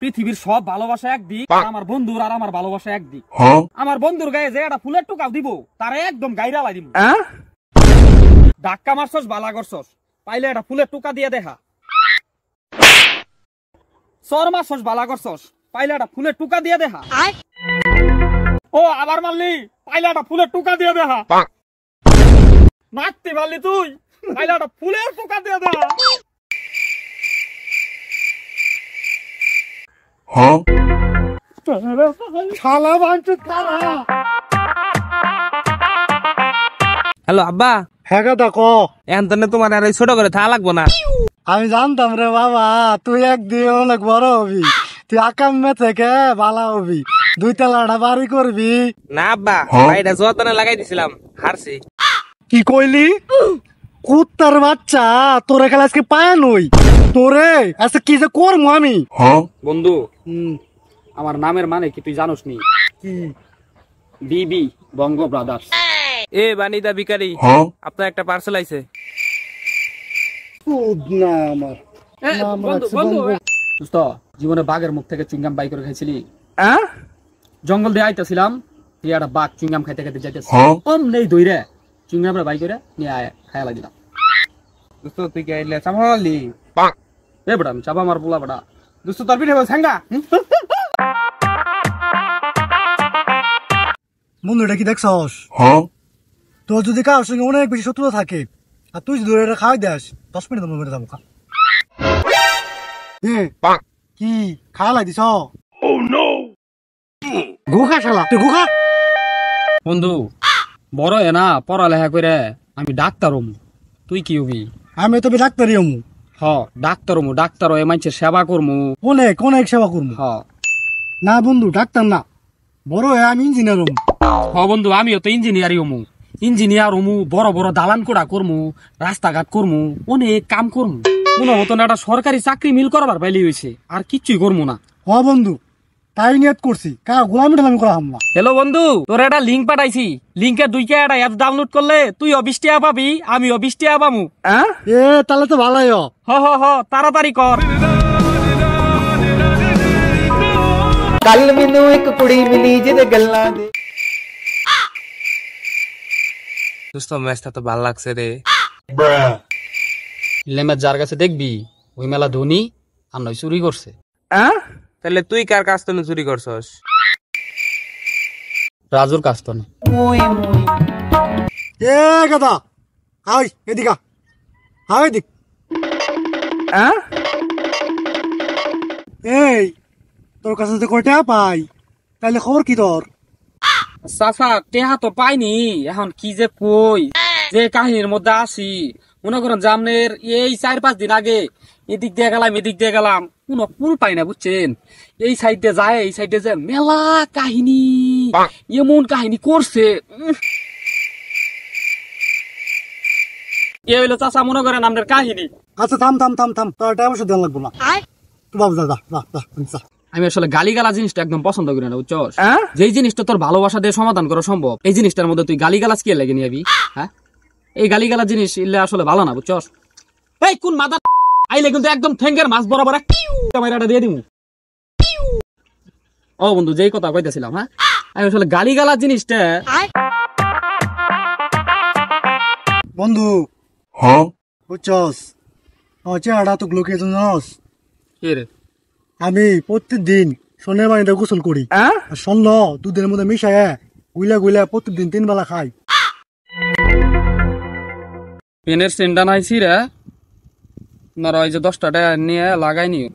পৃথিবীর সব ভালোবাসা একদিক, আমার বন্ধুর আর আমার ভালোবাসা একদিক। আমার বন্ধুর গায়ে যে একটা ফুলের টুকাও দিব তারে একদম গাইরা লাই দিব। ধাক্কা মারছস বালা করছস, পাইলে একটা ফুলের টুকা দিয়ে দেখা। সর মারছস বালা করছস, পাইলে একটা ফুলের টুকা দিয়ে দেখা। ও আবার মারলি, পাইলে একটা ফুলের টুকা দিয়ে দেখা। মারতে পারলি তুই, পাইলে একটা ফুলের টুকা দিয়ে দেখা। হ্যালো আব্বা। হ্যাঁ ক এন্তনে তোমার আর ছোট করে থা লাগবো না। আমি জানতাম রে বাবা, তুই একদিন অনেক বড় হবি, তুই আকামে থেকে ভালো হবি, 2 তলাটা বাড়ি করবি। না আব্বা, বাড়িটা যতনে লাগাই দিছিলাম, হারছি। কি কইলি? কুত্তার বাচ্চা, তোরে খেলা আজকে পায়া নই তোরে, আজকে কি যে করবো আমি। বন্ধু, আমার নামের মানে কি তুই জানোস নি? বিবি বঙ্গ ব্রাদার্স। এ বানিদা ভিখারি, আপনার একটা পার্সেল আইছে। না আমার দোস্ত, জীবনে বাঘের মুখ থেকে চুইংগাম বাই করে খাইছিলি? জঙ্গল দিয়ে আইতাছিলাম, একটা বাঘ চুইংগাম খাইতে খাইতে যাইতেছে, নেই দইরে চুইংগামরা বাই করে নিয়ে আয় খায়া লাগিলাম। দোস্ত তুই কি আইলে সামহালি? এ বড়া আমি চাপা মার পোলা বড়া। দোস্ত তোর পিঠে বস হ্যাঙ্গা। বন্ধু এটা কি দেখছস? তোর যদি কারোর সঙ্গে অনেক বেশি শত্রুতা থাকে আর তুই যদি এটা খাওয়াই দেস, 10 মিনিটের মধ্যে যাবো। কি খাওয়া লাগদিস? গুখা শালা, তুই গুখা। বন্ধু, বড় এ না পড়ালেখা করে আমি ডাক্তার হমু, তুই কি হবি? আমি তবে ডাক্তারই হমু। হ ডাক্তার হমু, ডাক্তার হয়ে মানুষের সেবা করমু। অনেক অনেক সেবা করবো। হ না বন্ধু, ডাক্তার না, বড় হয়ে আমি ইঞ্জিনিয়ার হমু। হ বন্ধু, আমিও তো ইঞ্জিনিয়ারই হমু। ইঞ্জিনিয়ার হমু, বড় বড় দালান কোড়া করমু, রাস্তাঘাট করমু, অনেক কাম করমু। কোনো মতন একটা সরকারি চাকরি মিল করবার পাইলি হয়েছে, আর কিচ্ছুই করমু না। হ বন্ধু, তাই নিয়ত করছি, কার গোলামি ঠালামি করা হামলা। হ্যালো বন্ধু, তোর একটা লিঙ্ক পাঠাইছি, লিঙ্কে 2 টা অ্যাপ ডাউনলোড করলে তুই 20 টাকা পাবি, আমিও 20 টাকা পাবো। এ তাহলে তো ভালোই। হ হ হ, তাড়াতাড়ি কর। ਕੱਲ ਮੈਨੂੰ ਇੱਕ ਕੁੜੀ ਮਿਲੀ ਜਿਹਦੇ ਗੱਲਾਂ ਦੇ। দোস্ত ম্যাচটা তো ভালো লাগছে রে। লেমের যার কাছে দেখবি ওই মেলা ধনী আর নয় চুরি করছে। তাহলে তুই কার কাছ থেকে চুরি করছস? রাজুর কাছ তো না। এ গাদা, আয় এদিকে, আয় এদিক। এই তোর কাছে তো কয়টা পাই, তাহলে খবর কি তোর? চাচা টেহা তো পাইনি, এখন কি যে কই, যে কাহিনীর মধ্যে আছি। মনে করেন জামনের এই 4-5 দিন আগে এদিক দিয়ে গেলাম এদিক দিয়ে গেলাম, কোন পুল পাই না বুঝছেন। এই সাইডে যায়, এই সাইডে যায়, মেলা কাহিনী, এমন কাহিনী করছে। এ হইলো চাচা মনে করেন আমাদের কাহিনী। আচ্ছা থাম থাম থাম থাম, তোর টাইম দেওয়া লাগবো না। তুই বাবু যা যা যা যা। আমি আসলে গালিগালা জিনিসটা একদম পছন্দ করি না বুঝছস। যেই জিনিসটা তোর ভালোবাসা দিয়ে সমাধান করা সম্ভব, এই জিনিসটার মধ্যে তুই গালিগালাজ কি লেগে নিবি? হ্যাঁ, এই গালিগালা জিনিস ইল্লে আসলে ভালো না বুঝছস। এই কোন মাদা আইলে কিন্তু একদম ঠ্যাঙ্গের মাছ বরাবর ক্যামেরাটা দিয়ে দিমু। ও বন্ধু, যেই কথা কইতেছিলাম, হ্যাঁ আমি আসলে গালিগালা জিনিসটা। বন্ধু বুঝছস, চেহারা তো লোকে জানস। কি রে? আমি প্রত্যেকদিন সোনের পানিতে গোসল করি, আর স্বর্ণ দুধের মধ্যে মিশায় গুইলা গুইলা প্রত্যেকদিন 3 বেলা খাই। পেনের সেন্ডা নাইছি রে, না ওই যে 10 টাকা নিয়ে লাগাই নিও।